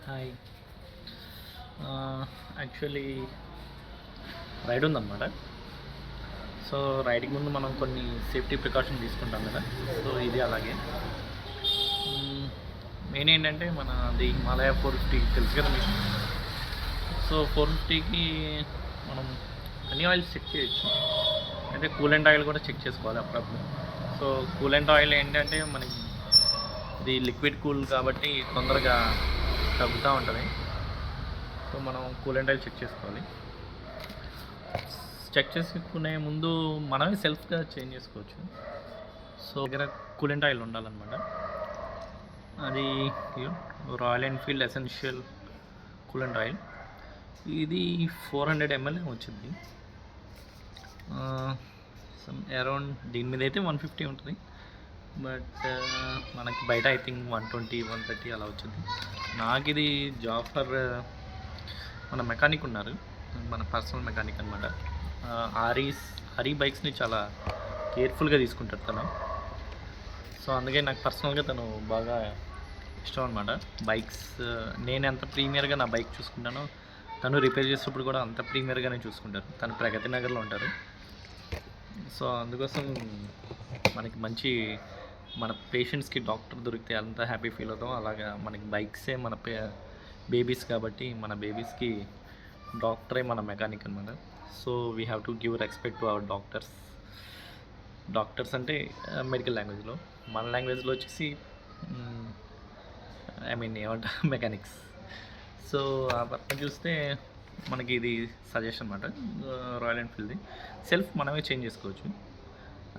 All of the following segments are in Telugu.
హాయ్. యాక్చువల్లీ రైడ్ ఉందన్నమాట. సో రైడ్‌కి ముందు మనం కొన్ని సేఫ్టీ ప్రికాషన్ తీసుకుంటాం కదా! సో ఇది అలాగే. మెయిన్ ఏంటంటే మనది హిమాలయ 450 తెలుసు కదా మీకు. సో 450కి మనం అన్ని ఆయిల్స్ చెక్ చేయొచ్చు. అయితే కూలెంట్ ఆయిల్ కూడా చెక్ చేసుకోవాలి అప్పుడప్పుడు. సో కూలెంట్ ఆయిల్ ఏంటంటే మనకి ఇది లిక్విడ్ కూల్ కాబట్టి తొందరగా తగ్గుతూ ఉంటుంది. సో మనం కూలెంట్ ఆయిల్ చెక్ చేసుకోవాలి. చెక్ చేసుకునే ముందు మనమే సెల్ఫ్గా చేంజ్ చేసుకోవచ్చు. సో దగ్గర కూలెంట్ ఆయిల్ ఉండాలన్నమాట. అది royal Enfield essential coolant oil. ఇది 400 ml వచ్చింది. అరౌండ్ దీని మీద అయితే 150 ఉంటుంది. బట్ మనకి బయట ఐ థింక్ 120, 130 అలా వచ్చింది. నాకు ఇది జాఫర్ మన మెకానిక్ ఉన్నారు, మన పర్సనల్ మెకానిక్ అనమాట. ఆరీ బైక్స్ని చాలా కేర్ఫుల్గా తీసుకుంటాడు తను. సో అందుకే నాకు పర్సనల్గా తను బాగా ఇష్టం అనమాట. బైక్స్ నేను ఎంత ప్రీమియర్గా నా బైక్ చూసుకుంటానో తను రిపేర్ చేసేటప్పుడు కూడా అంత ప్రీమియర్గానే చూసుకుంటారు. తను ప్రగతి నగర్లో ఉంటారు. సో అందుకోసం మనకి మంచి మన పేషెంట్స్కి డాక్టర్ దొరికితే అంత హ్యాపీ ఫీల్ అవుతాం. అలాగా మనకి బైక్సే మన బేబీస్ కాబట్టి మన బేబీస్కి డాక్టరే మన మెకానిక్ అనమాట. So we have to give respect to our doctors అంటే మెడికల్ లాంగ్వేజ్లో, మన లాంగ్వేజ్లో వచ్చేసి ఐ మీన్ ఏమంటారు మెకానిక్స్. సో ఆ పక్కన చూస్తే మనకి ఇది సజెషన్ అనమాట. రాయల్ ఎన్ఫీల్డ్ది సెల్ఫ్ మనమే చేంజ్ చేసుకోవచ్చు.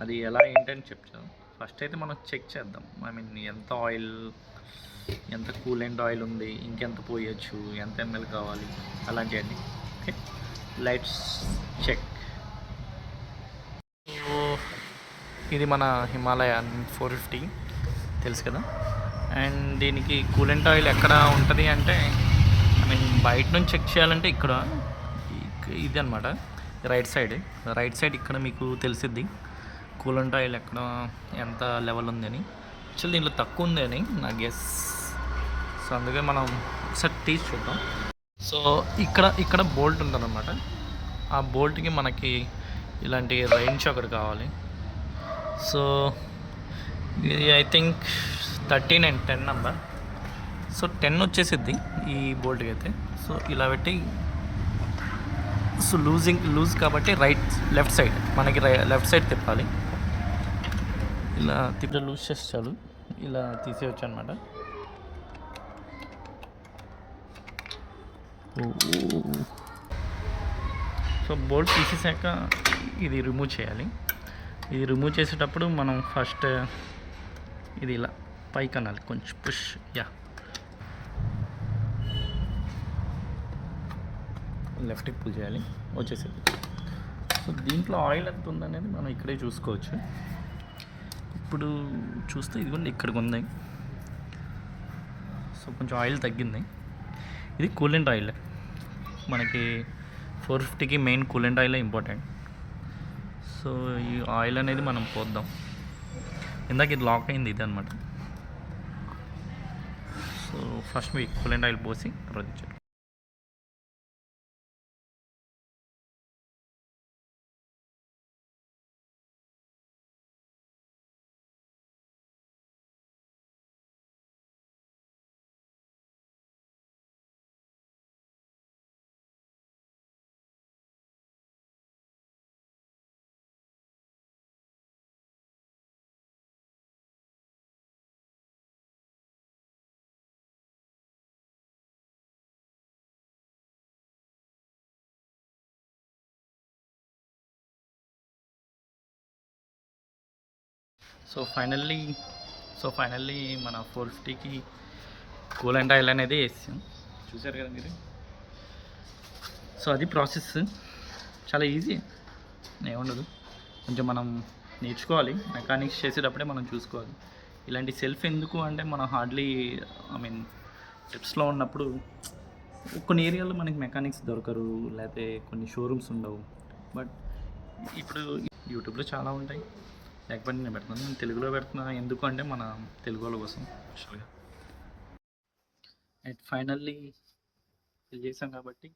అది ఎలా ఏంటని చెప్తాను. ఫస్ట్ అయితే మనం చెక్ చేద్దాం. ఐ మీన్ ఎంత కూలెంట్ ఆయిల్ ఉంది, ఇంకెంత పోయొచ్చు, ఎంత ఎంఎల్ కావాలి, అలాంటివన్నీ. Okay, let's check. సో ఇది మన హిమాలయ 450 తెలుసు కదా. అండ్ దీనికి కూలెంట్ ఆయిల్ ఎక్కడ ఉంటుంది అంటే, ఐ మీన్ బయట నుంచి చెక్ చేయాలంటే ఇక్కడ ఇది అనమాట. రైట్ సైడ్ ఇక్కడ మీకు తెలిసిద్ది కూలెంట్ ఆయిల్ ఎక్కడ ఎంత లెవెల్ ఉందని. యాక్చువల్లీ దీంట్లో తక్కువ ఉంది అని నా గెస్. సో అందుకే మనం ఒకసారి తీసి చూద్దాం. సో ఇక్కడ బోల్ట్ ఉంటుందన్నమాట. ఆ బోల్ట్కి మనకి ఇలాంటి రేంజ్ ఒకటి కావాలి. సో ఇది I think 13 and 10 number. So 10 వచ్చేసిద్ది ఈ బోల్ట్కి అయితే. సో ఇలా పెట్టి, సో లూజ్ కాబట్టి లెఫ్ట్ సైడ్ మనకి లెఫ్ట్ సైడ్ తిప్పాలి. ఇలా తిప్పి లూజ్ చేస్తే చాలు, ఇలా తీసేయచ్చు అనమాట. సో బోల్ట్ తీసేసాక ఇది రిమూవ్ చేయాలి. ఇది రిమూవ్ చేసేటప్పుడు మనం ఫస్ట్ ఇది ఇలా పైకి అనాలి, కొంచెం పుష్. లెఫ్ట్కి పుల్ చేయాలి, వచ్చేసేది. సో దీంట్లో ఆయిల్ ఎంత ఉందనేది మనం ఇక్కడే చూసుకోవచ్చు. ఇప్పుడు చూస్తే ఇదిగోండి ఇక్కడికి ఉంది. సో కొంచెం ఆయిల్ తగ్గింది. ఇది కూలెంట్ ఆయిల్. మనకి 450కి మెయిన్ కూలెంట్ ఆయిలే ఇంపార్టెంట్. సో ఈ ఆయిల్ అనేది మనం పోద్దాం. ఇందాక ఇది లాక్ అయింది ఇది అనమాట. సో ఫస్ట్ మీ కూలెంట్ ఆయిల్ పోసి తర్వాత ఇచ్చారు. సో ఫైనల్లీ మన 450కి కూలెంట్ ఆయిల్ అనేది వేసాం. చూసారు కదా మీరు. సో అది ప్రాసెస్ చాలా ఈజీ, ఏముండదు. కొంచెం మనం నేర్చుకోవాలి. మెకానిక్స్ చేసేటప్పుడే మనం చూసుకోవాలి. ఇలాంటి సెల్ఫ్ ఎందుకు అంటే మనం హార్డ్లీ ఐ మీన్ ట్రిప్స్లో ఉన్నప్పుడు కొన్ని ఏరియాలో మనకి మెకానిక్స్ దొరకరు, లేకపోతే కొన్ని షోరూమ్స్ ఉండవు. బట్ ఇప్పుడు యూట్యూబ్లో చాలా ఉంటాయి. లేకపోతే నేను పెడుతున్నాను, నేను తెలుగులో పెడుతున్నా. ఎందుకు అంటే మన తెలుగు వాళ్ళ కోసం స్పెషల్గా. అండ్ ఫైనల్లీ ఫిల్ చేసాం కాబట్టి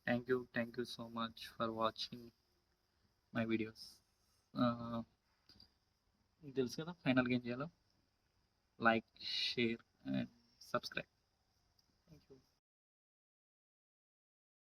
thank you so much for watching my videos. తెలుసు కదా ఫైనల్గా ఏం చేయాలో. Like, share and subscribe.